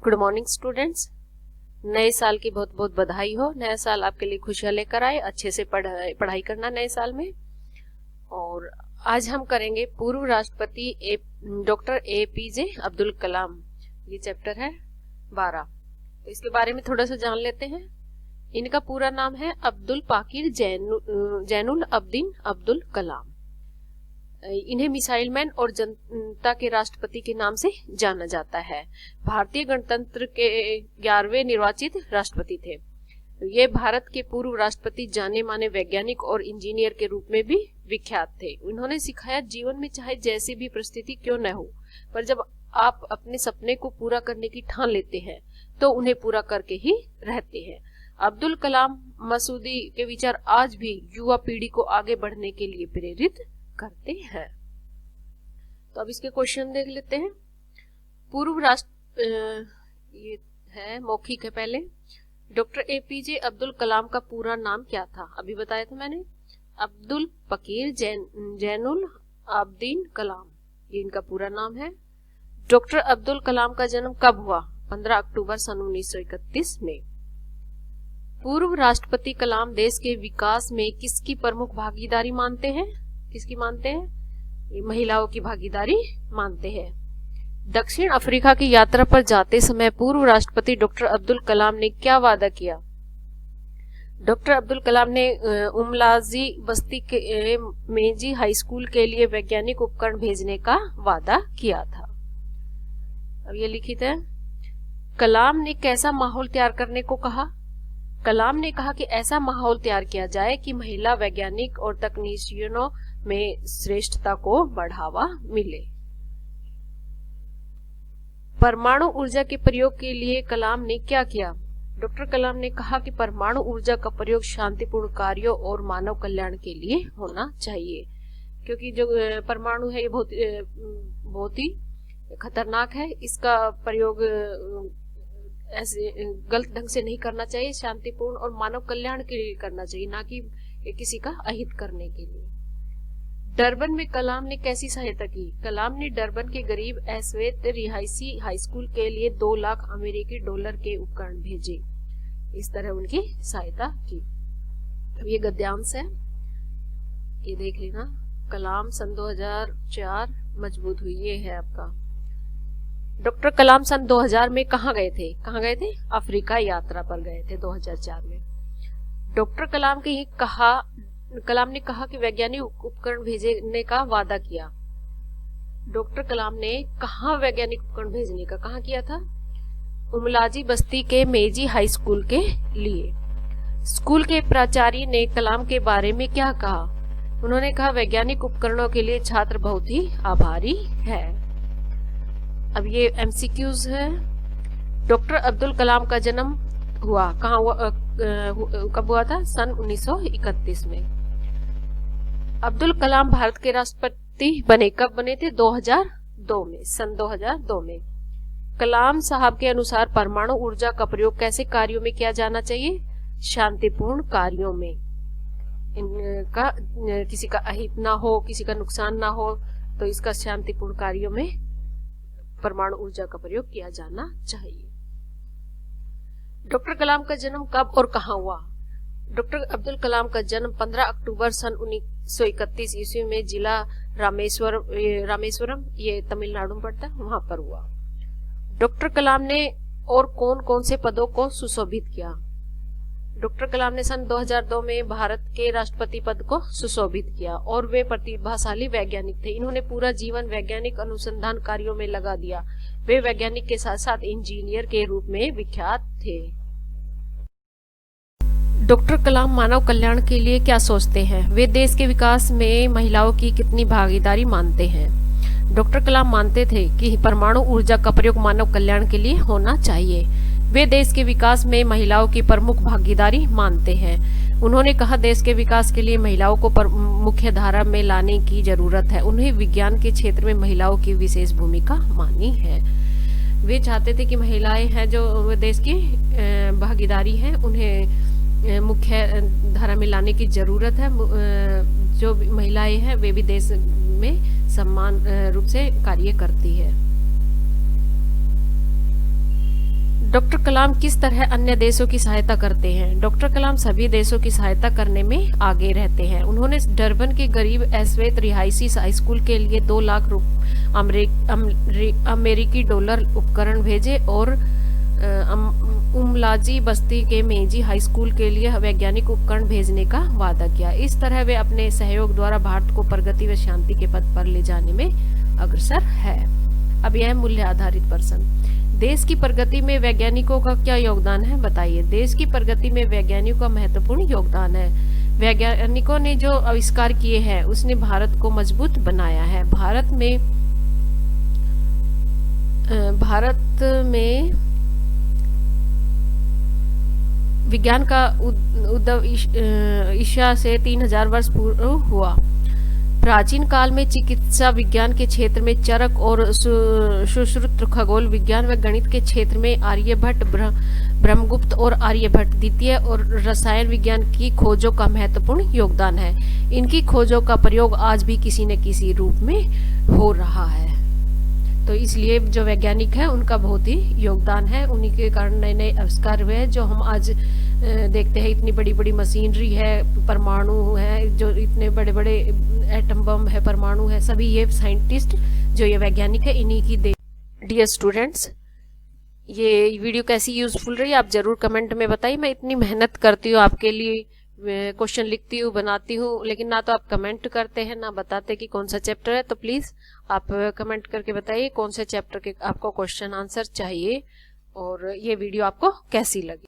Good morning students. नए साल की बहुत बहुत बधाई हो। नया साल आपके लिए खुशियां लेकर आए। अच्छे से पढ़ाई करना नए साल में। और आज हम करेंगे पूर्व राष्ट्रपति डॉक्टर APJ अब्दुल कलाम। ये चैप्टर है 12। तो इसके बारे में थोड़ा सा जान लेते हैं। इनका पूरा नाम है अब्दुल पाकिर जैनुल अब्दीन अब्दुल कलाम। इन्हें मिसाइल मैन और जनता के राष्ट्रपति के नाम से जाना जाता है। भारतीय गणतंत्र के 11वें निर्वाचित राष्ट्रपति थे। ये भारत के पूर्व राष्ट्रपति, जाने माने वैज्ञानिक और इंजीनियर के रूप में भी विख्यात थे। उन्होंने सिखाया, जीवन में चाहे जैसी भी परिस्थिति क्यों न हो, पर जब आप अपने सपने को पूरा करने की ठान लेते हैं तो उन्हें पूरा करके ही रहते हैं। अब्दुल कलाम मसूदी के विचार आज भी युवा पीढ़ी को आगे बढ़ने के लिए प्रेरित करते हैं। तो अब इसके क्वेश्चन देख लेते हैं। पूर्व राष्ट्र ये है मौखिक है। पहले डॉक्टर APJ अब्दुल कलाम का पूरा नाम क्या था? अभी बताया था मैंने, अब्दुल पकीर जैनुल अब्दीन कलाम, ये इनका पूरा नाम है। डॉक्टर अब्दुल कलाम का जन्म कब हुआ? 15 अक्टूबर सन 1931 में। पूर्व राष्ट्रपति कलाम देश के विकास में किसकी प्रमुख भागीदारी मानते हैं? किसकी मानते हैं? ये महिलाओं की भागीदारी मानते हैं। दक्षिण अफ्रीका की यात्रा पर जाते समय पूर्व राष्ट्रपति डॉक्टर अब्दुल कलाम ने क्या वादा किया? डॉक्टर अब्दुल कलाम ने उमलाजी बस्ती के मेजी हाई स्कूल के लिए वैज्ञानिक उपकरण भेजने का वादा किया था। अब ये लिखित है। कलाम ने कैसा माहौल तैयार करने को कहा? कलाम ने कहा कि ऐसा माहौल तैयार किया जाए कि महिला वैज्ञानिक और तकनीशियनों में श्रेष्ठता को बढ़ावा मिले। परमाणु ऊर्जा के प्रयोग के लिए कलाम ने क्या किया? डॉक्टर कलाम ने कहा कि परमाणु ऊर्जा का प्रयोग शांतिपूर्ण कार्यों और मानव कल्याण के लिए होना चाहिए, क्योंकि जो परमाणु है ये बहुत ही खतरनाक है। इसका प्रयोग ऐसे गलत ढंग से नहीं करना चाहिए, शांतिपूर्ण और मानव कल्याण के लिए करना चाहिए, ना कि किसी का अहित करने के लिए। डरबन में कलाम ने कैसी सहायता की? कलाम ने डरबन के गरीब अश्वेत रिहायशी हाई स्कूल के लिए 2 लाख अमेरिकी डॉलर के उपकरण भेजे। इस तरह उनकी सहायता की। अब ये गद्यांश है, ये देख लेना। कलाम सन 2004 मजबूत हुई, ये है आपका। डॉक्टर कलाम सन 2000 में कहाँ गए थे? कहाँ गए थे? अफ्रीका यात्रा पर गए थे 2004 में। डॉक्टर कलाम ने कहा कि वैज्ञानिक उपकरण भेजने का वादा किया। डॉक्टर कलाम ने कहाँ वैज्ञानिक उपकरण भेजने का कहाँ किया था? उमलाजी बस्ती के मेजी हाई स्कूल के लिए। स्कूल के प्राचार्य ने कलाम के बारे में क्या कहा? उन्होंने कहा, वैज्ञानिक उपकरणों के लिए छात्र बहुत ही आभारी है। अब ये MCQs है। डॉक्टर अब्दुल कलाम का जन्म हुआ कहाँ हुआ? कब हुआ था? सन 1931 में। अब्दुल कलाम भारत के राष्ट्रपति बने कब बने थे? 2002 में, सन 2002 में। कलाम साहब के अनुसार परमाणु ऊर्जा का प्रयोग कैसे कार्यों में किया जाना चाहिए? शांतिपूर्ण कार्यों में। इनका किसी का अहित ना हो, किसी का नुकसान ना हो, तो इसका शांतिपूर्ण कार्यों में परमाणु ऊर्जा का प्रयोग किया जाना चाहिए। डॉक्टर कलाम का जन्म कब और कहाँ हुआ? डॉक्टर अब्दुल कलाम का जन्म 15 अक्टूबर सन 1931 ईस्वी में जिला रामेश्वरम, ये तमिलनाडु में पड़ता है, वहां पर हुआ। डॉक्टर कलाम ने और कौन कौन से पदों को सुशोभित किया? डॉक्टर कलाम ने सन 2002 में भारत के राष्ट्रपति पद को सुशोभित किया और वे प्रतिभाशाली वैज्ञानिक थे। इन्होंने पूरा जीवन वैज्ञानिक अनुसंधान कार्यों में लगा दिया। वे वैज्ञानिक के साथ साथ इंजीनियर के रूप में विख्यात थे। डॉक्टर कलाम मानव कल्याण के लिए क्या सोचते हैं? वे देश के विकास में महिलाओं की कितनी भागीदारी मानते हैं? डॉक्टर कलाम मानते थे कि परमाणु ऊर्जा का प्रयोग मानव कल्याण के लिए होना चाहिए। वे देश के विकास में महिलाओं की प्रमुख भागीदारी मानते हैं। उन्होंने कहा, देश के विकास के लिए महिलाओं को मुख्य धारा में लाने की जरूरत है। उन्हें विज्ञान के क्षेत्र में महिलाओं की विशेष भूमिका मानी है। वे चाहते थे कि महिलाएं हैं जो देश की भागीदारी है, उन्हें मुख्य धारा में लाने की जरूरत है। जो महिलाएं हैं वे भी देश में समान रूप से कार्य करती है। डॉक्टर कलाम किस तरह अन्य देशों की सहायता करते हैं? डॉक्टर कलाम सभी देशों की सहायता करने में आगे रहते हैं। उन्होंने डरबन के गरीब एस्वेत रिहायशी हाई स्कूल के लिए 2 लाख अमेरिकी डॉलर उपकरण भेजे और उमलाजी बस्ती के मेजी हाई स्कूल के लिए वैज्ञानिक उपकरण भेजने का वादा किया। इस तरह वे अपने सहयोग द्वारा भारत को प्रगति व शांति के पथ पर ले जाने में अग्रसर है। अब यह मूल्य आधारित प्रश्न। देश की प्रगति में वैज्ञानिकों का क्या योगदान है, बताइए। देश की प्रगति में वैज्ञानिकों का महत्वपूर्ण योगदान है। वैज्ञानिकों ने जो आविष्कार किए हैं उसने भारत को मजबूत बनाया है। भारत में विज्ञान का उद्भव ईसा से 3000 वर्ष पूर्व हुआ। प्राचीन काल में चिकित्सा विज्ञान के क्षेत्र में चरक और सुश्रुत, खगोल विज्ञान व गणित के क्षेत्र में आर्यभट्ट, ब्रह्मगुप्त और आर्यभट्ट द्वितीय और रसायन विज्ञान की खोजों का महत्वपूर्ण योगदान है। इनकी खोजों का प्रयोग आज भी किसी न किसी रूप में हो रहा है। तो इसलिए जो वैज्ञानिक है उनका बहुत ही योगदान है। उन्हीं के कारण नए नए आविष्कार हुए हैं जो हम आज देखते हैं। इतनी बड़ी बड़ी मशीनरी है, परमाणु है, जो इतने बड़े बड़े एटम बम है, परमाणु है, सभी ये साइंटिस्ट जो ये वैज्ञानिक है इन्हीं की दे। डियर स्टूडेंट्स, ये वीडियो कैसी यूजफुल रही आप जरूर कमेंट में बताइए। मैं इतनी मेहनत करती हूँ आपके लिए, क्वेश्चन लिखती हूँ, बनाती हूँ, लेकिन ना तो आप कमेंट करते हैं ना बताते कि कौन सा चैप्टर है। तो प्लीज आप कमेंट करके बताइए कौन से चैप्टर के आपको क्वेश्चन आंसर चाहिए और ये वीडियो आपको कैसी लगी।